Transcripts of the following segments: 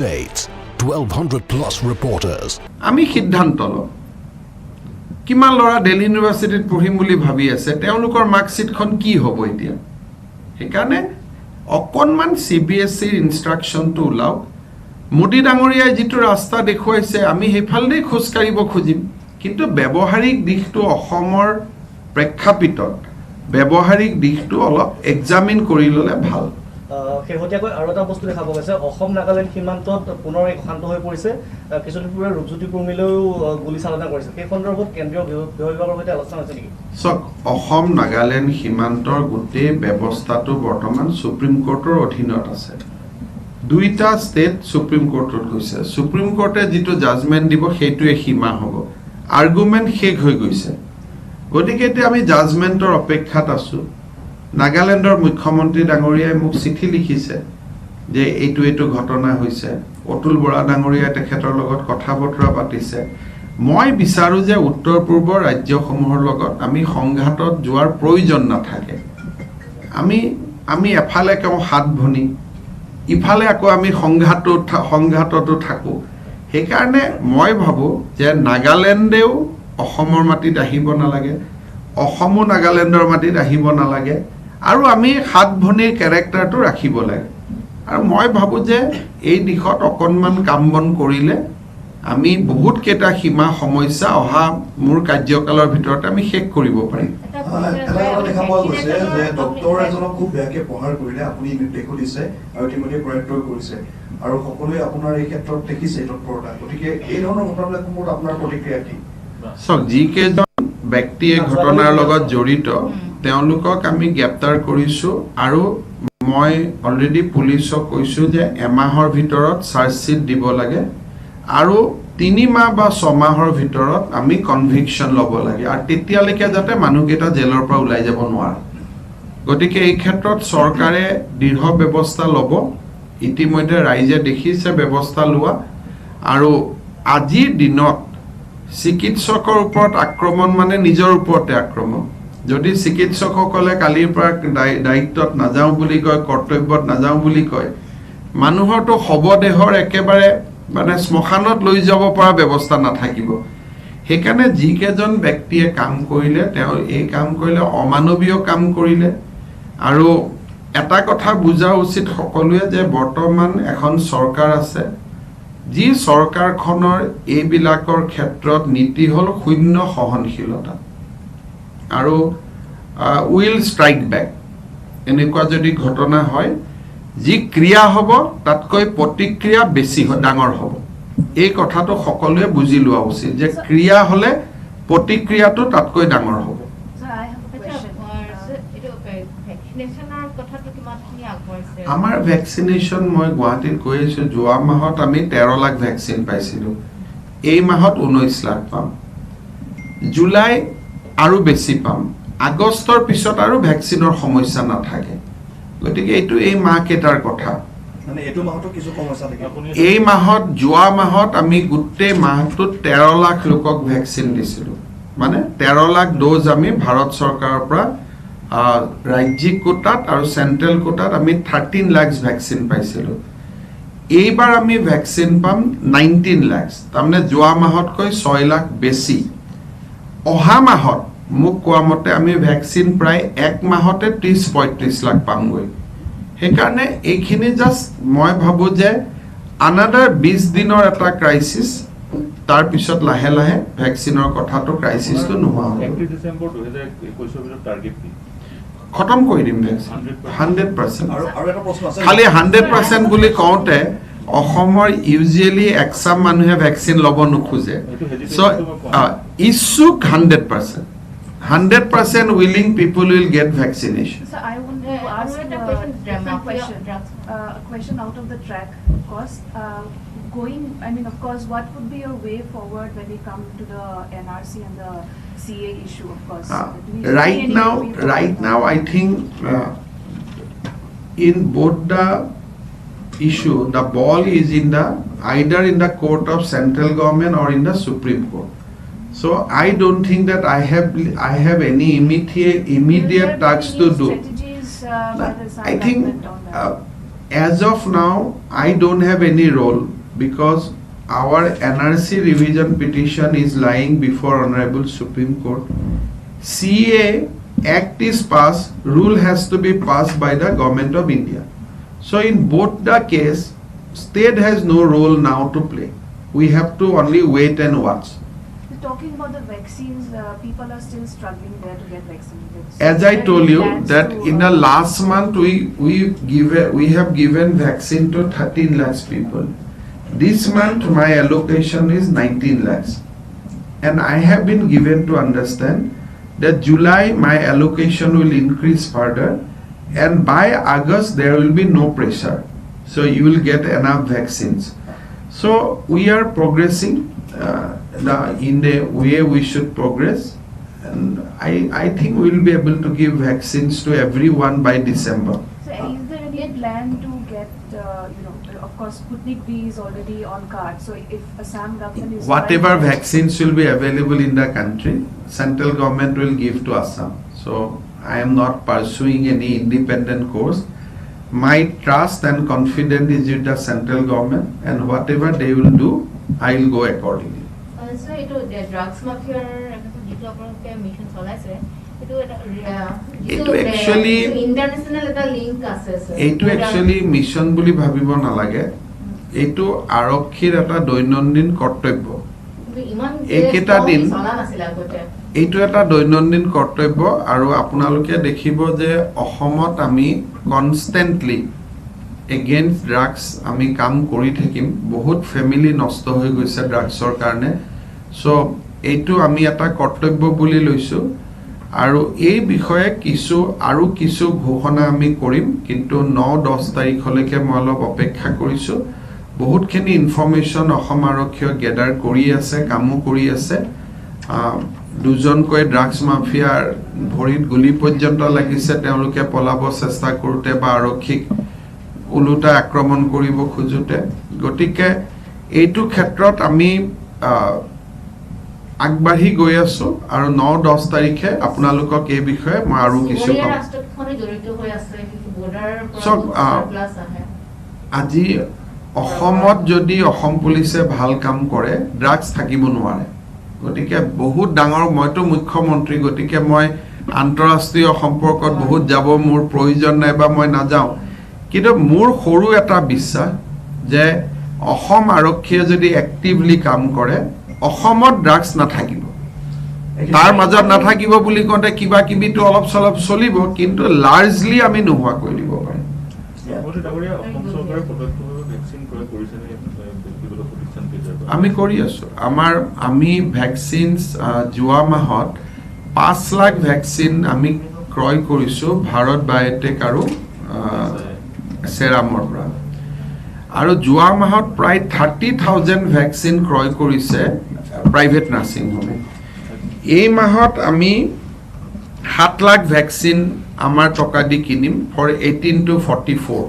States, 1,200 plus reporters. আমি সিদ্ধান্ত লওঁ কিমান ল'ৰা দিল্লী ইউনিভাৰ্চিটিত পঢ়িম বুলি ভাবি আছে তেওঁলোকৰ মাৰ্কশ্বিটখন কি হ'ব এতিয়া সেইকাৰণে অকণমান CBSEৰ ইনষ্ট্ৰাকশ্যনটো ওলাওক মোদী ডাঙৰীয়াই যিটো ৰাস্তা দেখুৱাইছে আমি সেইফালেদি খোজ কাঢ়িব খুজিম কিন্তু ব্যৱহাৰিক দিশটো অসমৰ প্ৰেক্ষাপটত ব্যৱহাৰিক দিশটো অলপ এক্সামিন কৰি ল'লে ভাল শেহতীয়াকৈ আৰু এটা বস্তু দেখা পোৱা গৈছে অসম নাগালেণ্ড সীমান্তত পুনৰ অশান্ত হৈ পৰিছে কিছুদিন পূৰ্বে ৰূপজ্যোতি কুৰ্মীলৈও গুলী চালনা কৰিছে সেই সন্দৰ্ভত কেন্দ্ৰীয় গৃহ বিভাগৰ সৈতে আলোচনা হৈছে নেকি চাওক অসম নাগালেণ্ড সীমান্তৰ গোটেই ব্যৱস্থাটো বৰ্তমান সুপ্ৰিম কোৰ্টৰ অধীনত আছে দুইটা ষ্টেট সুপ্ৰিম কোৰ্টত গৈছে সুপ্ৰিম কোৰ্টে যিটো জাজমেণ্ট দিব সেইটোৱে সীমা হ'ব আৰ্গুমেণ্ট শেষ হৈ গৈছে গতিকে এতিয়া আমি জাজমেণ্টৰ অপেক্ষাত আছোঁ নাগালেণ্ডৰ মুখ্যমন্ত্ৰী ডাঙৰীয়াই মোক চিঠি লিখিছে যে এইটো ঘটনা হৈছে অতুল বৰা ডাঙৰীয়াই তেখেতৰ লগত কথা বতৰা পাতিছে মই বিচাৰোঁ যে উত্তৰ পূৰ্বৰ ৰাজ্যসমূহৰ লগত আমি সংঘাতত যোৱাৰ প্ৰয়োজন নাথাকে আমি এফালে কওঁ হাত ভনি ইফালে আকৌ আমি সংঘাততো থাকোঁ সেইকাৰণে মই ভাবোঁ যে নাগালেণ্ডেও অসমৰ মাটিত আহিব নালাগে অসমো নাগালেণ্ডৰ মাটিত আহিব নালাগে আৰু আমি হাত ভনিৰ কেৰেক্টাৰটো ৰাখিব লাগে আৰু মই ভাবোঁ যে এই দিশত অকণমান কাম বন কৰিলে আমি বহুত কেইটা সীমা সমস্যা অহা মোৰ কাৰ্যকালৰ ভিতৰত আমি শেষ কৰিব পাৰিম দেখা পোৱা গৈছে যে ডক্টৰ এজনক খুব বেয়াকৈ প্ৰহাৰ কৰিলে আপুনি নিৰ্দেশো দিছে আৰু ইতিমধ্যে প্ৰয়াত কৰিছে আৰু সকলোৱে আপোনাৰ এই ক্ষেত্ৰত দেখিছে তৎপৰতা গতিকে এই ধৰণৰ ঘটনাবিলাকসমূহত আপোনাৰ প্ৰতিক্ৰিয়া কি চাওক যিকেইজন ব্যক্তিয়ে ঘটনাৰ লগত জড়িত তেওঁলোকক আমি গ্ৰেপ্তাৰ কৰিছোঁ আৰু মই অলৰেডি পুলিচক কৈছোঁ যে এমাহৰ ভিতৰত চাৰ্জশ্বিট দিব লাগে আৰু 3 মাহ বা 6 মাহৰ ভিতৰত আমি কনভিকশ্যন ল'ব লাগে আৰু তেতিয়ালৈকে যাতে মানুহকেইটা জেলৰ পৰা ওলাই যাব নোৱাৰে গতিকে এই ক্ষেত্ৰত চৰকাৰে দৃঢ় ব্যৱস্থা ল'ব ইতিমধ্যে ৰাইজে দেখিছে ব্যৱস্থা লোৱা আৰু আজিৰ দিনত চিকিৎসকৰ ওপৰত আক্ৰমণ মানে নিজৰ ওপৰতে আক্ৰমণ যদি চিকিৎসকসকলে কালিৰ পৰা দায়িত্বত নাযাওঁ বুলি কয় কৰ্তব্যত নাযাওঁ বুলি কয় মানুহৰতো শৱদেহৰ একেবাৰে মানে শ্মশানত লৈ যাব পৰা ব্যৱস্থা নাথাকিব সেইকাৰণে যিকেইজন ব্যক্তিয়ে কাম কৰিলে তেওঁ এই কাম কৰিলে অমানৱীয় কাম কৰিলে আৰু এটা কথা বুজা উচিত সকলোৱে যে বৰ্তমান এখন চৰকাৰ আছে যি চৰকাৰখনৰ এইবিলাকৰ ক্ষেত্ৰত নীতি হ'ল শূন্য সহনশীলতা আৰু উইল ষ্ট্ৰাইক বেক এনেকুৱা যদি ঘটনা হয় যি ক্ৰিয়া হ'ব তাতকৈ প্ৰতিক্ৰিয়া বেছি ডাঙৰ হ'ব এই কথাটো সকলোৱে বুজি লোৱা উচিত যে ক্ৰিয়া হ'লে প্ৰতিক্ৰিয়াটো তাতকৈ ডাঙৰ হ'ব আমাৰ ভেকচিনেশ্যন মই গুৱাহাটীত কৈ আছোঁ যোৱা মাহত আমি 13 লাখ ভেকচিন পাইছিলোঁ এই মাহত 19 লাখ পাম জুলাই আৰু বেছি পাম আগষ্টৰ পিছত আৰু ভেকচিনৰ সমস্যা নাথাকে গতিকে এইটো এই মাহকেইটাৰ কথা এই মাহত যোৱা মাহত আমি গোটেই মাহটোত 13 লাখ লোকক ভেকচিন দিছিলোঁ মানে 13 লাখ ড'জ আমি ভাৰত চৰকাৰৰ পৰা ৰাজ্যিক কোটাত আৰু চেণ্ট্ৰেল কোটাত আমি 13 লাখ ভেকচিন পাইছিলোঁ এইবাৰ আমি ভেকচিন পাম 19 লাখ তাৰমানে যোৱা মাহতকৈ 6 লাখ বেছি অহা মাহত মোক কোৱা মতে আমি ভেকচিন প্ৰায় 1 মাহতে 30-35 লাখ পামগৈ সেইকাৰণে এইখিনি জাষ্ট মই ভাবোঁ যে আনাডাৰ 20 দিনৰ এটা ক্ৰাইচিছ তাৰপিছত লাহে লাহে ভেকচিনৰ কথাটো ক্ৰাইচিছটো নোহোৱা হ'ব 31 ডিসেম্বৰ 2021 ভিতৰত টাৰ্গেট কি খতম কৰি দিম ভেকচিন 100% আৰু এটা প্ৰশ্ন আছে খালি 100% বুলি কওঁতে অসমৰ ইউজুৱেলি এক্সাম মানুহে ভেকচিন ল'ব নোখোজে চ' ইচ্ছুক 100% willing people will get vaccination. So I want to ask a question out of the track, of course. Of course, what would be your way forward when we come to the NRC and the CA issue, of course? Right now, I think in both the issue, the ball is either in the court of central government or in the Supreme Court. So I don't think that I have any immediate tasks to do. Strategies by the I think As of now, I don't have any role because our NRC revision petition is lying before Honorable Supreme Court. CA Act is passed, rule has to be passed by the Government of India. So in both the case, state has no role now to play. We have to only wait and watch. Talking about the vaccines, people are still struggling there to get vaccinated. So As I there told are you plans that to, in the last month we have given vaccine to 13 lakhs people. This month my allocation is 19 lakhs. And I have been given to understand that July my allocation will increase further, and by August there will be no pressure. So you will get enough vaccines. So we are progressing in the way we should progress, and I think we will be able to give vaccines to everyone by December. So is there any plan to get, of course, Sputnik V is already on card. So if Assam government is Whatever vaccines will be available in the country, central government will give to Assam. So I am not pursuing any independent course. My trust and confidence is with the central government, and whatever they will do, I will go accordingly. So এইটো drugs মাফিয়াৰ যিটো আপোনালোকে mission চলাইছে এইটো actually international এটা link আছে এইটো actually mission বুলি ভাবিব নালাগে, এইটো আৰক্ষীৰ এটা দৈনন্দিন কৰ্তব্য। এইকেইটা দিন এইটো এটা দৈনন্দিন কৰ্তব্য, আৰু আপোনালোকে দেখিব যে অসমত আমি কনষ্টেণ্টলি এগেইনষ্ট ড্ৰাগছ আমি কাম কৰি থাকিম। বহুত ফেমিলি নষ্ট হৈ গৈছে ড্ৰাগছৰ কাৰণে। চ' এইটো আমি এটা কৰ্তব্য বুলি লৈছোঁ, আৰু এই বিষয়ে কিছু ঘোষণা আমি কৰিম, কিন্তু 9-10 তাৰিখলৈকে মই অলপ অপেক্ষা কৰিছোঁ। বহুতখিনি ইনফৰ্মেশ্যন অসম আৰক্ষীয়ে গেডাৰ কৰি আছে, কামো কৰি আছে। দুজনকৈ ড্ৰাগছ মাফিয়াৰ ভৰিত গুলি পৰ্যন্ত লাগিছে, তেওঁলোকে পলাব চেষ্টা কৰোঁতে বা আৰক্ষীক ওলোটা আক্ৰমণ কৰিব খোজোঁতে। গতিকে এইটো ক্ষেত্ৰত আমি আগবাঢ়ি গৈ আছো, আৰু 9-10 তাৰিখে আপোনালোকক এই বিষয়ে মই আৰু কিছু ক'ম। আজি অসমত যদি অসম পুলিচে ভাল কাম কৰে, ড্ৰাগছ থাকিব নোৱাৰে। গতিকে বহুত ডাঙৰ, মইতো মুখ্যমন্ত্ৰী, গতিকে মই আন্তঃৰাষ্ট্ৰীয় সম্পৰ্কত বহুত যাব মোৰ প্ৰয়োজন নাই বা মই নাযাওঁ, কিন্তু মোৰ সৰু এটা বিশ্বাস যে অসম আৰক্ষীয়ে যদি এক্টিভলি কাম কৰে, অসমত ড্ৰাগছ নাথাকিব। তাৰ মাজত নাথাকিব বুলি কওঁতে কিবা কিবিটো অলপ চলপ চলিব, কিন্তু লাৰ্জলি আমি নোহোৱা কৰি দিব পাৰিম। আমি কৰি আছো। আমি ভেকচিনছ যোৱা মাহত 5 লাখ ভেকচিন আমি ক্ৰয় কৰিছোঁ ভাৰত বায়'টেক আৰু চেৰামৰ পৰা, আৰু যোৱা মাহত প্ৰায় 30,000 ভেকচিন ক্ৰয় কৰিছে প্ৰাইভেট নাৰ্ছিং হোমে। এই মাহত আমি 7 লাখ ভেকচিন আমাৰ টকা দি কিনিম ফৰ 18 to 44।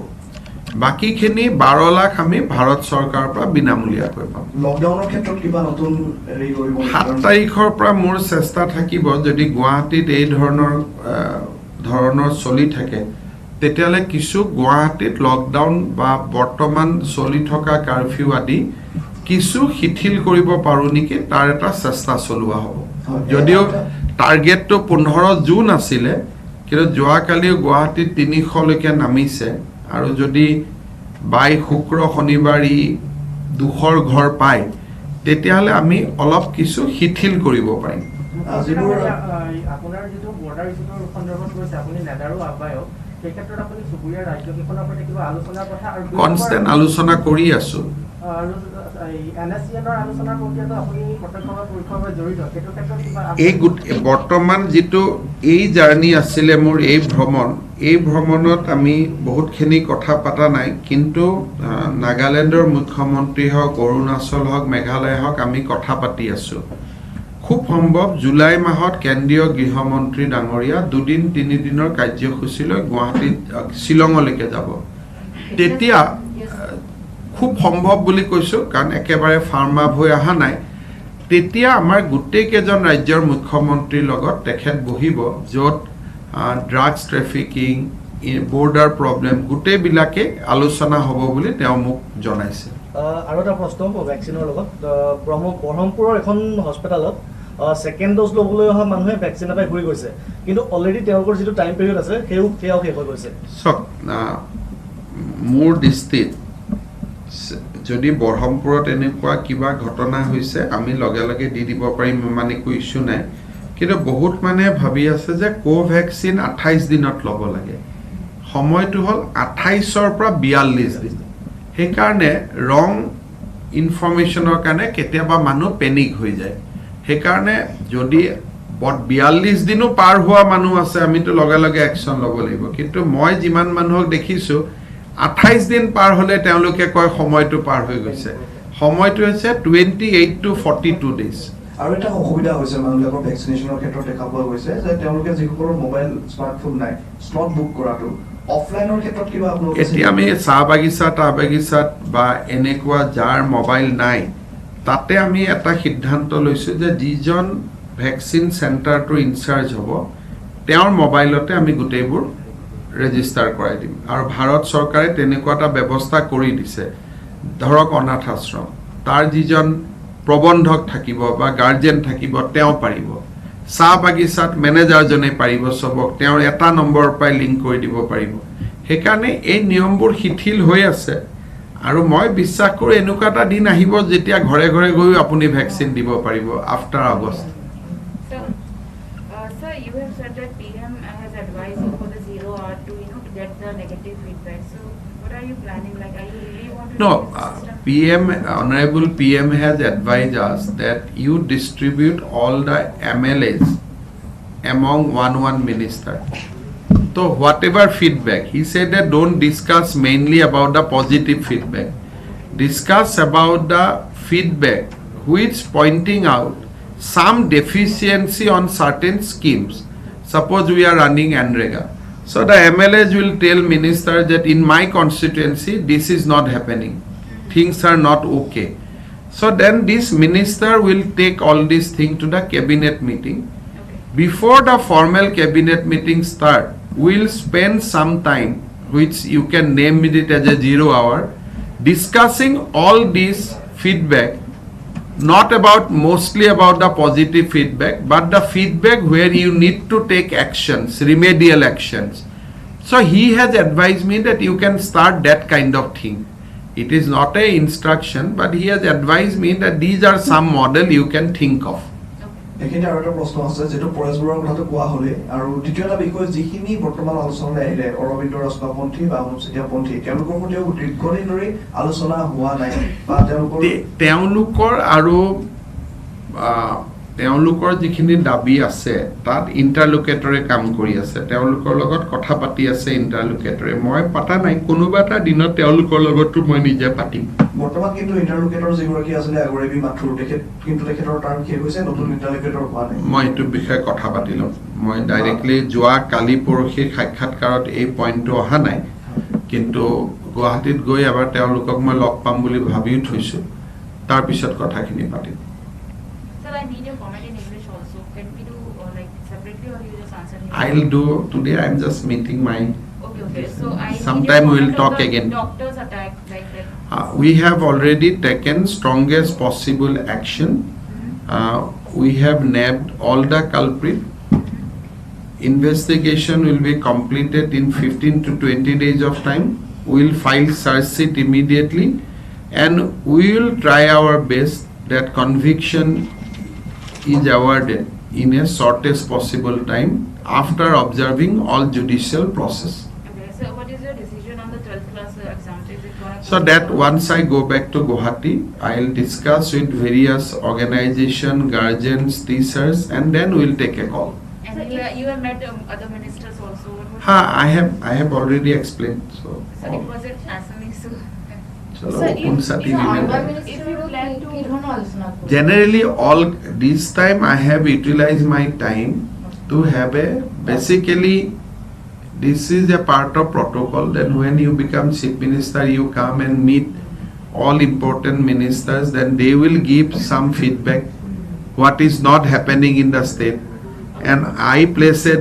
বাকীখিনি 12 লাখ আমি ভাৰত চৰকাৰৰ পৰা বিনামূলীয়াকৈ পাম। লকডাউনৰ ক্ষেত্ৰত কিবা নতুন 7 তাৰিখৰ পৰা মোৰ চেষ্টা থাকিব, যদি গুৱাহাটীত এই ধৰণৰ চলি থাকে, তেতিয়াহ'লে কিছু গুৱাহাটীত লকডাউন বা বৰ্তমান চলি থকা কাৰফিউ আদি কিছু শিথিল কৰিব পাৰোঁ নেকি, তাৰ এটা চেষ্টা চলোৱা হ'ব। যদিও টাৰ্গেটটো 15 জুন আছিলে, কিন্তু যোৱাকালিও গুৱাহাটীত 300লৈকে নামিছে, আৰু যদি বাই শুক্ৰ শনিবাৰ ই 200 ঘৰ পায়, তেতিয়াহ'লে আমি অলপ কিছু শিথিল কৰিব পাৰিম। আপোনাৰ যিটো বৰ্ডাৰ ইছ্যুটোৰ সন্দৰ্ভত কৈছে, আপুনি নেডাৰো আহ্বায়ক, সেই ক্ষেত্ৰত আপুনি চুবুৰীয়া ৰাজ্যকেইখনৰ সৈতে কিবা আলোচনাৰ কথা আৰু কনষ্টেণ্ট আলোচনা কৰি আছোঁ। আৰু NSCNৰ আলোচনাৰ প্ৰক্ৰিয়াটো আপুনি প্ৰত্যক্ষভাৱে পৰোক্ষভাৱে জড়িত, সেইটো ক্ষেত্ৰত কিবা বৰ্তমান যিটো এই জাৰ্ণি আছিলে মোৰ, এই ভ্ৰমণত আমি বহুতখিনি কথা পতা নাই, কিন্তু নাগালেণ্ডৰ মুখ্যমন্ত্ৰী হওক, অৰুণাচল হওক, মেঘালয় হওক, আমি কথা পাতি আছোঁ। খুব সম্ভৱ জুলাই মাহত কেন্দ্ৰীয় গৃহমন্ত্ৰী ডাঙৰীয়া 2-3 দিনৰ কাৰ্যসূচী লৈ গুৱাহাটীত শ্বিলঙলৈকে যাব। তেতিয়া খুব সম্ভৱ বুলি কৈছোঁ, কাৰণ একেবাৰে ফাৰ্ম আপ হৈ অহা নাই, তেতিয়া আমাৰ গোটেইকেইজন ৰাজ্যৰ মুখ্যমন্ত্ৰীৰ লগত তেখেত বহিব, য'ত ড্ৰাগছ ট্ৰেফিকিং, বৰ্ডাৰ প্ৰব্লেম গোটেইবিলাকে আলোচনা হ'ব বুলি তেওঁ মোক জনাইছে। আৰু এটা প্ৰশ্ন ভেকচিনৰ লগত ব্ৰহ্মপুৰৰ এখন হস্পিটেলত ছেকেণ্ড ড'জ ল'বলৈ অহা মানুহে ভেকচিন নাপাই ঘূৰি গৈছে, কিন্তু অলৰেডি তেওঁলোকৰ যিটো টাইম পিৰিয়ড আছে সেয়াও শেষ হৈ গৈছে। চাওক, মোৰ দৃষ্টিত যদি ব্ৰহ্মপুৰত এনেকুৱা কিবা ঘটনা হৈছে আমি লগে লগে দি দিব পাৰিম, ইমান একো ইছ্যু নাই। কিন্তু বহুত মানুহে ভাবি আছে যে কোভেক্সিন 28 দিনত ল'ব লাগে, সময়টো হ'ল 28ৰ পৰা 42 দিন। সেইকাৰণে ৰং ইনফৰ্মেশ্যনৰ কাৰণে কেতিয়াবা মানুহ পেনিক হৈ যায়। সেইকাৰণে যদি 42 দিনো পাৰ হোৱা মানুহ আছে আমিতো লগে লগে একশ্যন ল'ব লাগিব। কিন্তু মই যিমান মানুহক দেখিছোঁ 28 দিন পাৰ হ'লে তেওঁলোকে কয় সময়টো পাৰ হৈ গৈছে। সময়টো হৈছে 28 to 42 days। আৰু এটা অসুবিধা হৈছে মানুহবিলাকৰ ভেকচিনেশ্যনৰ ক্ষেত্ৰত দেখা পোৱা গৈছে যে তেওঁলোকে যিসকলৰ মোবাইল স্মাৰ্টফোন নাই স্লট বুক কৰাটো অফলাইনৰ ক্ষেত্ৰত কিবা আপোনালোকে এতিয়া আমি চাহ বাগিচাত বা এনেকুৱা যাৰ মোবাইল নাই তাতে আমি এটা সিদ্ধান্ত লৈছোঁ যে যিজন ভেকচিন চেণ্টাৰটোৰ ইনচাৰ্জ হ'ব তেওঁৰ মোবাইলতে আমি গোটেইবোৰ ৰেজিষ্টাৰ কৰাই দিম। আৰু ভাৰত চৰকাৰে তেনেকুৱা এটা ব্যৱস্থা কৰি দিছে। ধৰক অনাথ আশ্ৰম, তাৰ যিজন প্ৰবন্ধক থাকিব বা গাৰ্জেন থাকিব তেওঁ পাৰিব। চাহ বাগিচাত মেনেজাৰজনে পাৰিব চবক, তেওঁৰ এটা নম্বৰৰ পৰাই লিংক কৰি দিব পাৰিব। সেইকাৰণে এই নিয়মবোৰ শিথিল হৈ আছে আৰু মই বিশ্বাস কৰোঁ এনেকুৱা এটা দিন আহিব যেতিয়া ঘৰে ঘৰে গৈও আপুনি ভেকচিন দিব পাৰিব after August. Sir, you have said that PM has advised you for the 0 hour to get the negative feedback. So, what are you planning? Like, are you really want to? No, do this system? Honorable PM has advised us that you distribute all the MLAs among one minister. So whatever feedback, he said that don't discuss mainly about the positive feedback. Discuss about the feedback which pointing out some deficiency on certain schemes. Suppose we are running ANREGA. So the MLAs will tell minister that in my constituency this is not happening. Things are not okay. So then this minister will take all these things to the cabinet meeting. Before the formal cabinet meeting start, we'll spend some time, which you can name it as a 0 hour, discussing all this feedback, not about mostly about the positive feedback, but the feedback where you need to take actions, remedial actions. So he has advised me that you can start that kind of thing. It is not a instruction, but he has advised me that these are some model you can think of. এইখিনি আৰু এটা প্ৰশ্ন আছে যিটো পৰেশ বৰুৱাৰ কথাটো কোৱা হ'লে, আৰু দ্বিতীয় এটা বিষয় যিখিনি বৰ্তমান আলোচনালৈ আহিলে অৰবিন্দ ৰচনাপন্থী বা অনুপ চেতিয়াপন্থী তেওঁলোকৰ সৈতেও দীৰ্ঘদিন ধৰি আলোচনা হোৱা নাই বা তেওঁলোকৰ যিখিনি দাবী আছে তাত ইণ্টাৰলোকেটৰে কাম কৰি আছে, তেওঁলোকৰ লগত কথা পাতি আছে ইণ্টাৰলোকেটৰে। মই পাতা নাই, কোনোবা এটা দিনত তেওঁলোকৰ লগতো মই নিজে পাতিম। বৰ্তমান কিন্তু ইণ্টাৰলোকেটৰ যিগৰাকী আছিলে আগৰেবি মাথুৰ, তেখেতৰ টাৰ্ম শেষ হৈছে, নতুন ইণ্টাৰলোকেটৰ হোৱা নাই। মই এইটো বিষয়ে কথা পাতি ল'ম। মই ডাইৰেক্টলি যোৱা কালি পৰহিৰ সাক্ষাৎকাৰত এই পইণ্টটো অহা নাই, কিন্তু গুৱাহাটীত গৈ এবাৰ তেওঁলোকক মই লগ পাম বুলি ভাবিও থৈছোঁ, তাৰপিছত কথাখিনি পাতিম। Sir, I need your comment in English also. Can we do like separately or you just answer me? I'll do today. I'm just meeting my. Okay. So I need Sometime your we'll comment talk on the again. Doctors attack like that. We have already taken strongest possible action. We have nabbed all the culprit. Investigation will be completed in 15 to 20 days of time. We will file charge sheet immediately, and we will try our best that conviction is awarded in a shortest possible time after observing all judicial process. Okay. So what is your decision on the 12th class exam? Is it going to? So that once I go back to Guwahati, I'll discuss with various organization, guardians, teachers, and then we'll take a call. And you have met other ministers also. I have already explained. So it was it Assamese. chalo, Sir, un sati if will Arba be- Minister If you plan to- কি ধৰণৰ আলোচনা কৰিব? Generally, all this time I have utilized my time to have a basically. This is a part of protocol. Then when you become chief minister, you come and meet all important ministers. Then they will give some feedback what is not happening in the state. and I placed a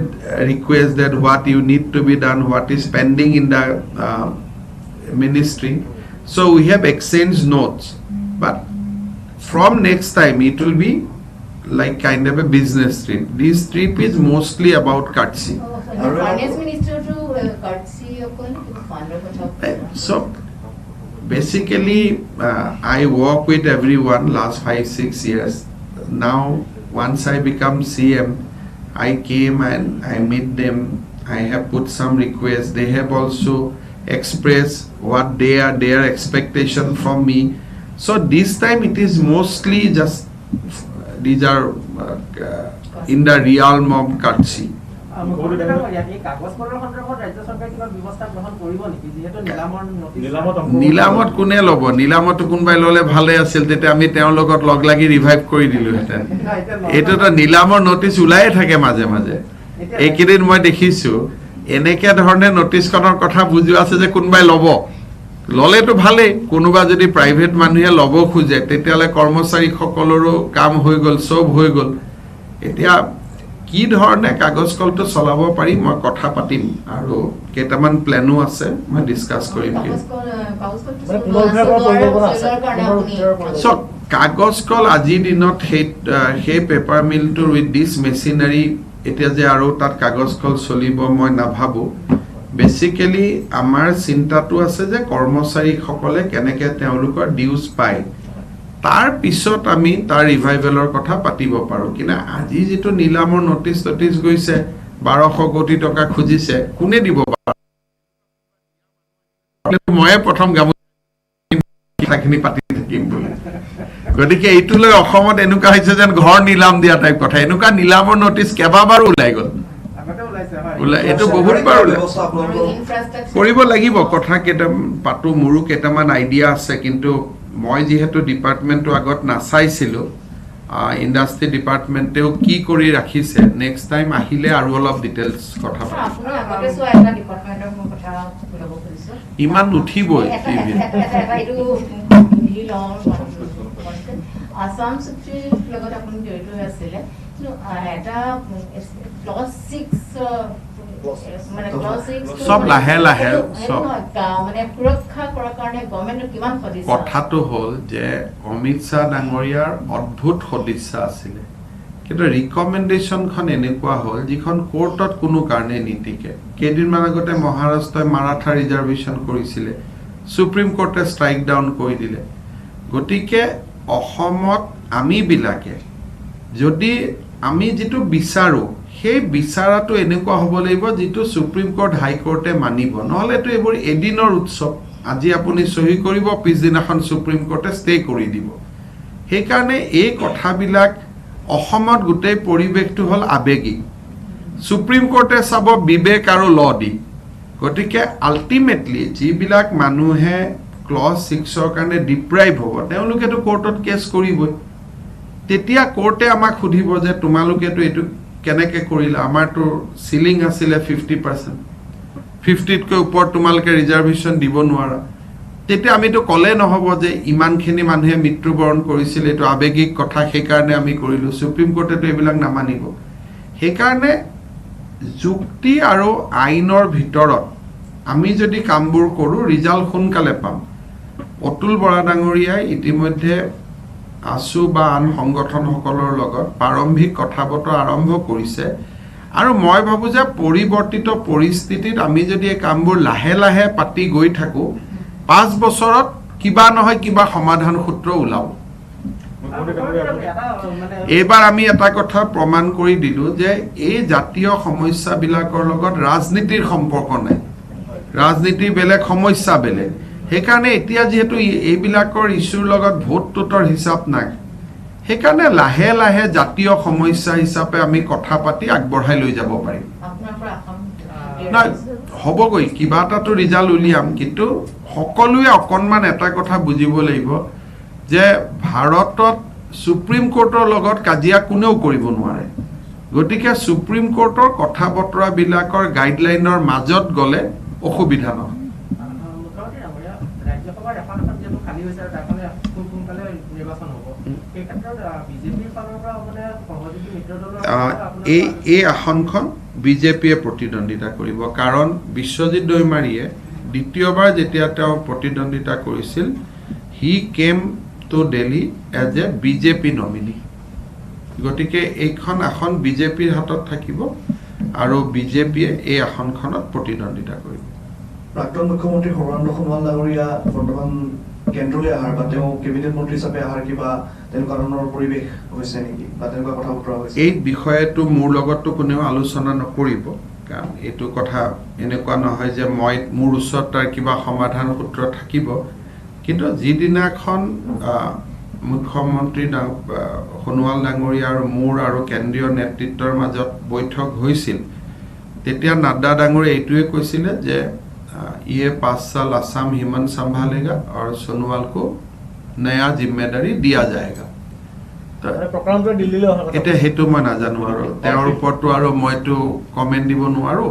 request that what you need to be done, what is pending in the ministry. So we have exchanged notes, but from next time it will be like kind of a business trip. This trip is mostly about courtesy. Finance Minister to courtesy So basically I work with everyone last 5-6 years. Now once I become CM, I came and I meet them. I have put some requests. They have also expressed what their expectation from me. So this time it is mostly just these are in the realm of courtesy. নিলামত কোনে ল'ব? নিলামতো কোনোবাই ল'লে ভালে আছিল, তেতিয়া আমি তেওঁৰ লগত লগ লাগি ৰিভাইভ কৰি দিলোহেঁতেন। এইটোতো নিলামৰ নটিচ ওলায়ে থাকে মাজে মাজে। এইকেইদিন মই দেখিছোঁ এনেকে ধৰণে নটিচখনৰ কথা বুজি আছে যে কোনোবাই ল'ব, ল'লেতো ভালেই। কোনোবা যদি প্ৰাইভেট মানুহে ল'ব খোজে তেতিয়াহ'লে কৰ্মচাৰীসকলৰো কাম হৈ গ'ল, চব হৈ গ'ল। এতিয়া কি ধৰণে কাগজ কলটো চলাব পাৰি মই কথা পাতিম, আৰু কেইটামান প্লেনো আছে মই ডিছকাছ কৰিম। কাগজ কল আজিৰ দিনত সেই পেপাৰ মিলটোৰ উইথ দিছ মেচিনাৰী এতিয়া যে আৰু তাত কাগজ কল চলিব মই নাভাবোঁ। বেচিকেলি আমাৰ চিন্তাটো আছে যে কৰ্মচাৰীসকলে কেনেকৈ তেওঁলোকৰ ডিউজ পায়, তাৰ পিছত আমি তাৰ ৰিভাইভেলৰ কথা পাতিব পাৰোঁ। কিন্তু আজি যিটো নিলামৰ নটিচ গৈছে 1200 কোটি টকা খুজিছে, কোনে দিব? ময়ে প্ৰথম গামোচাখিনি পাতি থাকিম বুলি। গতিকে এইটো লৈ অসমত এনেকুৱা হৈছে যেন ঘৰ নিলাম দিয়া টাইপ কথা। এনেকুৱা নিলামৰ নটিচ কেইবাবাৰো ওলাই গ'ল, এইটো বহুতবাৰ কৰিব লাগিব। কথা কেইটামান পাতো, মোৰো কেইটামান আইডিয়া আছে, কিন্তু মই যিহেতু ডিপাৰ্টমেণ্টটো আগত নাচাইছিলোঁ, ইণ্ডাষ্ট্ৰি ডিপাৰ্টমেণ্টেও কি কৰি ৰাখিছে, নেক্সট টাইম আহিলে আৰু অলপ ডিটেইলছ কথা পাতিম। ইমান উঠিবই টিভিত। আসাম চুক্তিৰ লগত আপুনি জড়িত হৈ আছিলে, এটা ক্লজ 6 মানে ক্লজ 6 সব লাহে লাহে সব মানে সুৰক্ষা কৰাৰ কাৰণে গভৰ্ণমেণ্টে কিমান সদিচ্ছা? কথাটো হ'ল যে অমিত শ্বাহ ডাঙৰীয়াৰ অদ্ভুত সদিচ্ছা আছিলে, কিন্তু ৰিকমেণ্ডেশ্যনখন এনেকুৱা হ'ল যিখন কোৰ্টত কোনো কাৰণে নীতিকে। কেইদিনমান আগতে মহাৰাষ্ট্ৰই মাৰাঠা ৰিজাৰ্ভেশ্যন কৰিছিলে, সুপ্ৰিম কোৰ্টে ষ্ট্ৰাইক ডাউন কৰি দিলে। গতিকে অসমত আমিবিলাকে যদি আমি যিটো বিচাৰোঁ সেই বিচাৰাটো এনেকুৱা হ'ব লাগিব যিটো সুপ্ৰিম কোৰ্ট হাইকোৰ্টে মানিব, নহ'লেতো এইবোৰ এদিনৰ উৎসৱ। আজি আপুনি চহী কৰিব, পিছদিনাখন সুপ্ৰিম কোৰ্টে ষ্টে কৰি দিব। সেইকাৰণে এই কথাবিলাক অসমত গোটেই পৰিৱেশটো হ'ল আৱেগিক। সুপ্ৰিম কোৰ্টে চাব বিবেক আৰু ল দি। গতিকে আল্টিমেটলি যিবিলাক মানুহে ক্লজ 6ৰ কাৰণে ডিপ্ৰাইভ হ'ব তেওঁলোকেতো কোৰ্টত কেছ কৰিবই। তেতিয়া কোৰ্টে আমাক সুধিব যে তোমালোকেতো এইটো কেনেকৈ কৰিলা, আমাৰতো চিলিং আছিলে 50%, 50তকৈ ওপৰত তোমালোকে ৰিজাৰ্ভেশ্যন দিব নোৱাৰা। তেতিয়া আমিতো ক'লে নহ'ব যে ইমানখিনি মানুহে মৃত্যুবৰণ কৰিছিল, এইটো আৱেগিক কথা, সেইকাৰণে আমি কৰিলোঁ। সুপ্ৰিম কোৰ্টেতো এইবিলাক নামানিব। সেইকাৰণে যুক্তি আৰু আইনৰ ভিতৰত আমি যদি কামবোৰ কৰোঁ ৰিজাল্ট সোনকালে পাম। অতুল বৰা ডাঙৰীয়াই ইতিমধ্যে আছু বা আন সংগঠনসকলৰ লগত প্ৰাৰম্ভিক কথা বতৰা আৰম্ভ কৰিছে, আৰু মই ভাবোঁ যে পৰিৱৰ্তিত পৰিস্থিতিত আমি যদি এই কামবোৰ লাহে লাহে পাতি গৈ থাকোঁ, 5 বছৰত কিবা নহয় কিবা সমাধান সূত্ৰ ওলাব। এইবাৰ আমি এটা কথা প্ৰমাণ কৰি দিলোঁ যে এই জাতীয় সমস্যাবিলাকৰ লগত ৰাজনীতিৰ সম্পৰ্ক নাই, ৰাজনীতিৰ বেলেগ, সমস্যা বেলেগ। সেইকাৰণে এতিয়া যিহেতু এইবিলাকৰ ইছ্যুৰ লগত ভোট টোটৰ হিচাপ নাই, সেইকাৰণে লাহে লাহে জাতীয় সমস্যা হিচাপে আমি কথা পাতি আগবঢ়াই লৈ যাব পাৰিম। নাই হ'বগৈ, কিবা এটাতো ৰিজাল্ট উলিয়াম, কিন্তু সকলোৱে অকণমান এটা কথা বুজিব লাগিব যে ভাৰতত সুপ্ৰিম কোৰ্টৰ লগত কাজিয়া কোনেও কৰিব নোৱাৰে। গতিকে সুপ্ৰিম কোৰ্টৰ কথা বতৰাবিলাকৰ গাইডলাইনৰ মাজত গ'লে অসুবিধা নহয়। ৰাজ্যসভাৰ এখন যিহেতু খালী হৈছে আৰু তাৰ কাৰণে খুব সোনকালে নিৰ্বাচন হ'ব, এই আসনখন বিজেপিয়ে প্ৰতিদ্বন্দ্বিতা কৰিব কাৰণ বিশ্বজিৎ দৈমাৰীয়ে দ্বিতীয়বাৰ যেতিয়া তেওঁ প্ৰতিদ্বন্দ্বিতা কৰিছিল he came to Delhi as a BJP nominee গতিকে এইখন আসন বিজেপিৰ হাতত থাকিব আৰু বিজেপিয়ে এই আসনখনত প্ৰতিদ্বন্দ্বিতা কৰিব প্ৰাক্তন মুখ্যমন্ত্ৰী সৰ্বানন্দ সোণোৱাল ডাঙৰীয়া বৰ্তমান কেন্দ্ৰলৈ অহাৰ বা তেওঁ কেবিনেট মন্ত্ৰী হিচাপে অহাৰ কিবা তেনেকুৱা ধৰণৰ পৰিৱেশ হৈছে নেকি বা তেনেকুৱা কথা বতৰা হৈছে এই বিষয়টো মোৰ লগততো কোনেও আলোচনা নকৰিব কাৰণ এইটো কথা এনেকুৱা নহয় যে মই মোৰ ওচৰত তাৰ কিবা সমাধান সূত্ৰ থাকিব কিন্তু যিদিনাখন মুখ্যমন্ত্ৰী সোণোৱাল ডাঙৰীয়া আৰু মোৰ আৰু কেন্দ্ৰীয় নেতৃত্বৰ মাজত বৈঠক হৈছিল তেতিয়া নাড্ডা ডাঙৰীয়া এইটোৱে কৈছিলে যে ये 5 साल असम हिमन संभालेगा और सोनोवाल को नया जिम्मेदारी दिया जाएगा এটা হেতু মই নাজানো আৰু তেওঁৰ ওপৰতো আৰু মইতো কমেন্ট দিব নোৱাৰো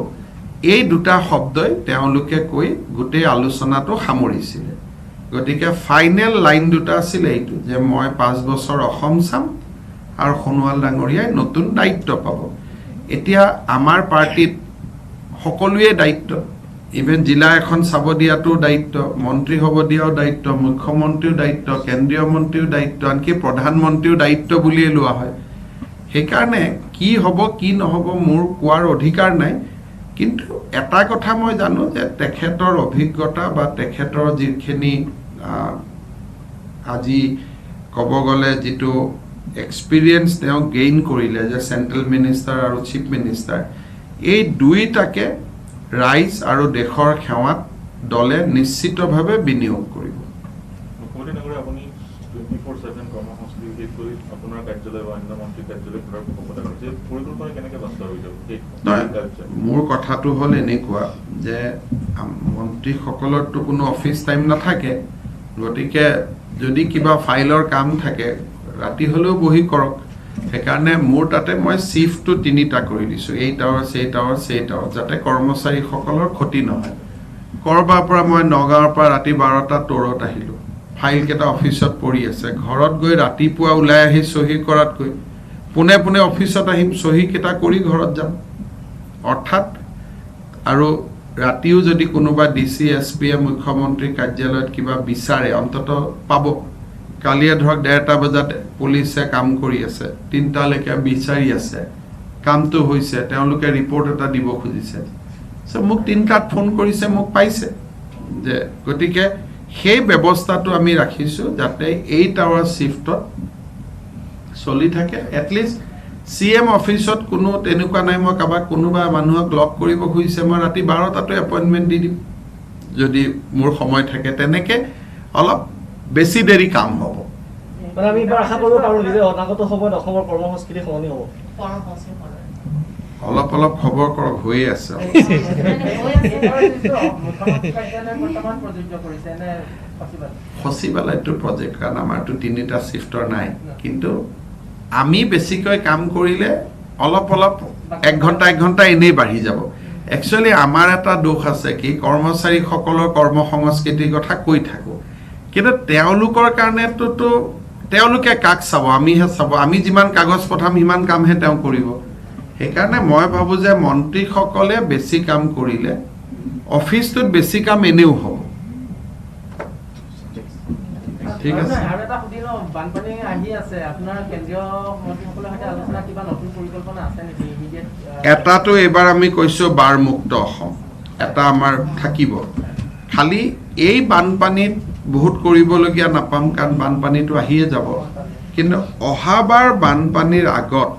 এই দুটা শব্দই তেওঁলোকে কৈ গোটেই আলোচনাটো সামৰিছিল গতিকে ফাইনেল লাইন দুটা আছিল এইটো যে মই 5 বছৰ অসম চাম আৰু সোণোৱাল ডাঙৰীয়াই নতুন দায়িত্ব পাব এতিয়া আমাৰ পাৰ্টিত সকলোৱে দায়িত্ব ইভেন জিলা এখন চাব দিয়াটো দায়িত্ব মন্ত্ৰী হ'ব দিয়াও দায়িত্ব মুখ্যমন্ত্ৰীৰ দায়িত্ব কেন্দ্ৰীয় মন্ত্ৰীৰ দায়িত্ব আনকি প্ৰধানমন্ত্ৰীৰ দায়িত্ব বুলিয়ে লোৱা হয় সেইকাৰণে কি হ'ব কি নহ'ব মোৰ কোৱাৰ অধিকাৰ নাই কিন্তু এটা কথা মই জানো যে তেখেতৰ অভিজ্ঞতা বা তেখেতৰ যিখিনি আজি ক'ব গ'লে যিটো এক্সপিৰিয়েঞ্চ তেওঁ গেইন কৰিলে যে চেণ্ট্ৰেল মিনিষ্টাৰ আৰু চিফ মিনিষ্টাৰ এই দুইটাকে ৰাইজ আৰু দেশৰ সেৱাত দলে নিশ্চিতভাৱে বিনিয়োগ কৰিব মুখ্যমন্ত্ৰী নগৰে আপুনি 24/7 কৰ্মসংস্কৃতি শেষ কৰি আপোনাৰ কাৰ্যালয় বা অন্য মন্ত্ৰী কাৰ্যালয় খোলাৰ ক্ষমতা কৰিছে পৰিকল্পনা কেনেকৈ বাস্তৱ হৈ যাব মোৰ কথাটো হ'ল এনেকুৱা যে মন্ত্ৰীসকলৰতো কোনো অফিচ টাইম নাথাকে গতিকে যদি কিবা ফাইলৰ কাম থাকে ৰাতি হ'লেও বহি কৰক সেইকাৰণে মোৰ তাতে মই শিফটটো 3টা কৰি দিছোঁ 8 hours 8 hours 8 hours যাতে কৰ্মচাৰীসকলৰ ক্ষতি নহয় কৰবাৰ পৰা মই নগাঁৱৰ পৰা ৰাতি 12টা তোৰত আহিলোঁ ফাইল কেইটা অফিচত পৰি আছে ঘৰত গৈ ৰাতিপুৱা ওলাই আহি চহী কৰাতকৈ পুনে পুনে অফিচত আহিম চহী কেইটা কৰি ঘৰত যাম অৰ্থাৎ আৰু ৰাতিও যদি কোনোবা ডিসি এসপি মুখ্যমন্ত্ৰী কাৰ্যালয়ত কিবা বিচাৰে অন্তত পাব কালিয়ে ধৰক 1:30 বজাত পুলিচে কাম কৰি আছে 3টা লৈকে বিচাৰি আছে কামটো হৈছে তেওঁলোকে ৰিপৰ্ট এটা দিব খুজিছে সো মোক 3টাত ফোন কৰিছে মোক পাইছে যে গতিকে সেই ব্যৱস্থাটো আমি ৰাখিছো যাতে 8 hour শিফটত চলি থাকে এটলিষ্ট সিএম অফিসত কোনো তেনেকুৱা নাই মই কাবা কোনোবা মানুহক লক কৰিব খুজিছে মই ৰাতি 12টাতে এপইন্টমেন্ট দি দিম যদি মোৰ সময় থাকে তেনেকে অলপ বেছি দেৰি কাম হ'ব মানে আমি এবাৰ আশা কৰিব পাৰো যে অনাগত সময়ত অসমৰ কৰ্মসংস্কৃতি সলনি হ'ব অলপ অলপ খবৰ কৰক হৈ আছে সচিবালয়টো প্ৰজেক্ট কাৰণ আমাৰতো 3টা শিফটৰ নাই কিন্তু আমি বেছিকৈ কাম কৰিলে অলপ অলপ 1 ঘণ্টা এনেই বাঢ়ি যাব একচুয়ালি আমাৰ এটা দোষ আছে কি কৰ্মচাৰীসকলৰ কৰ্মসংস্কৃতিৰ কথা কৈ থাকো কিন্তু তেওঁলোকৰ কাৰণেতো তেওঁলোকে কাক চাব আমিহে চাব আমি যিমান কাগজ পঠাম সিমান কামহে তেওঁ কৰিব সেইকাৰণে মই ভাবো যে মন্ত্ৰীসকলে বেছি কাম কৰিলে অফিচটোত বেছি কাম এনেও হ'ব ঠিক আছে আৰু এটা সুধিল বানপানী আহি আছে আপোনাৰ কেন্দ্ৰীয় মন্ত্ৰীসকলৰ সৈতে আলোচনা কিবা নতুন পৰিকল্পনা আছে নেকি ইমিডিয়েট এটাটো এবাৰ আমি কৈছো বাৰ মুক্ত অসম এটা আমাৰ থাকিব খালি এই বানপানীত বহুত কৰিবলগীয়া নাপাম কাৰণ বানপানীটো আহিয়ে যাব কিন্তু অহাবাৰ বানপানীৰ আগত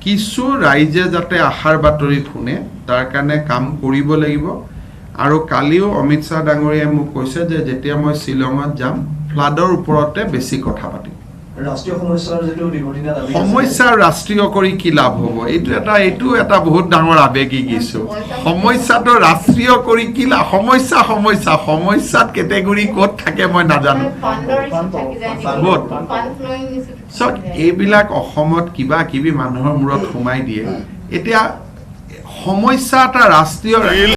কিছু ৰাইজে যাতে আশাৰ বাতৰি শুনে তাৰ কাৰণে কাম কৰিব লাগিব আৰু কালিও অমিত শাহ ডাঙৰীয়াই মোক কৈছে যে যেতিয়া মই শিলঙত যাম ফ্লাডৰ ওপৰতে বেছি কথা পাতিম ৰাষ্ট্ৰীয় সমস্যাৰ যেটো দীৰ্ঘদিনীয়া দাবী সমস্যা ৰাষ্ট্ৰীয় কৰি কি লাভ হ'ব এইটো এটা বহুত ডাঙৰ আবেগিক ইস্যু সমস্যাটো ৰাষ্ট্ৰীয় কৰি কি লাভ সমস্যাত কেটেগৰী ক'ত থাকে মই নাজানো এইবিলাক অসমত কিবা কিবি মানুহৰ মূৰত সোমাই দিয়ে এতিয়া সমস্যা এটা ৰাষ্ট্ৰীয়